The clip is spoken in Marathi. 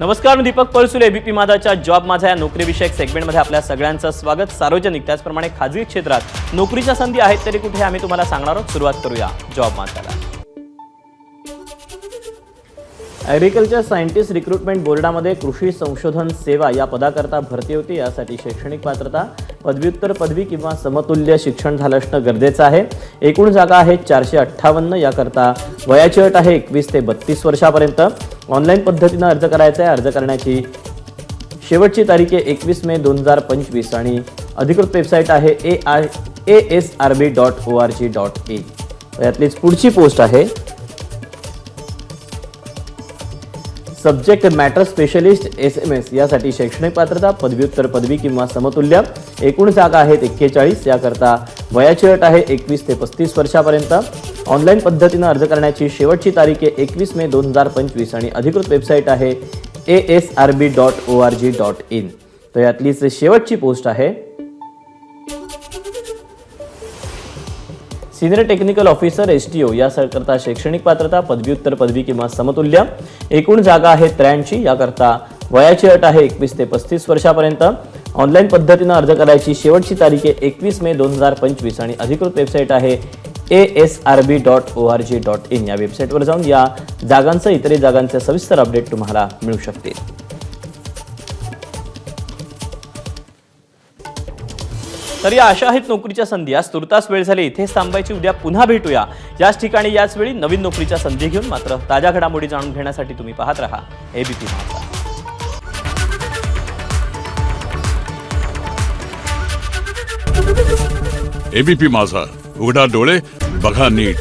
नमस्कार, मी दीपक पळसुले. एबीपी माझाच्या जॉब माझा या नोकरीविषयक सेगमेंटमध्ये आपल्या सगळ्यांचं स्वागत. सार्वजनिक त्याचप्रमाणे खाजगी क्षेत्रात नोकरीच्या संधी आहेत तरी कुठे आम्ही तुम्हाला सांगणार आहोत. सुरुवात करूया जॉब माझाला. ॲग्रिकल्चर सायंटिस्ट रिक्रुटमेंट बोर्डामध्ये कृषी संशोधन सेवा या पदाकरता भरती होती. यासाठी शैक्षणिक पात्रता पदव्युत्तर पदवी किंवा समतुल्य शिक्षण झालं असणं गरजेचं आहे. एकूण जागा आहेत 458. याकरता वयाची अट आहे 21 ते 32 वर्षापर्यंत. ऑनलाईन पद्धतीनं अर्ज करायचा आहे. अर्ज करण्याची शेवटची तारीख आहे 21 मे 2025 आणि अधिकृत वेबसाईट आहे asrb.org.in. यातलीच पुढची पोस्ट आहे सब्जेक्ट मॅटर स्पेशलिस्ट SMS. यासाठी शैक्षणिक पात्रता पदव्युत्तर पदवी किंवा समतुल्य. एकूण जागा आहेत 41. याकरता वयाची अट आहे 21 ते 35 वर्षापर्यंत. ऑनलाईन पद्धतीनं अर्ज करण्याची शेवटची तारीख आहे 21 मे 2025 आणि अधिकृत वेबसाईट आहे asrb.org.in. तर यातलीच शेवटची पोस्ट आहे सिनियर टेक्निकल ऑफिसर STO. याकरता शैक्षणिक पात्रता पदव्युत्तर पदवी किंवा समतुल्य. एकूण जागा आहे 83. याकरता वयाची अट आहे 21 ते 35 वर्षापर्यंत. ऑनलाईन पद्धतीनं अर्ज करायची शेवटची तारीख आहे 21 मे 2025 आणि अधिकृत वेबसाईट आहे asrb.org.in. या वेबसाईटवर जाऊन या जागांचं इतर जागांचे सविस्तर अपडेट तुम्हाला मिळू शकतील. तर या अशा आहेत नोकरीच्या संधी. आज तुर्तास वेळ झाली, इथेच थांबायची. उद्या पुन्हा भेटूया याच ठिकाणी याच वेळी नवीन नोकरीच्या संधी घेऊन. मात्र ताज्या घडामोडी जाणून घेण्यासाठी तुम्ही पाहत राहा एबीपी माझा. एबीपी माझा, उघडा डोळे बघा नीट.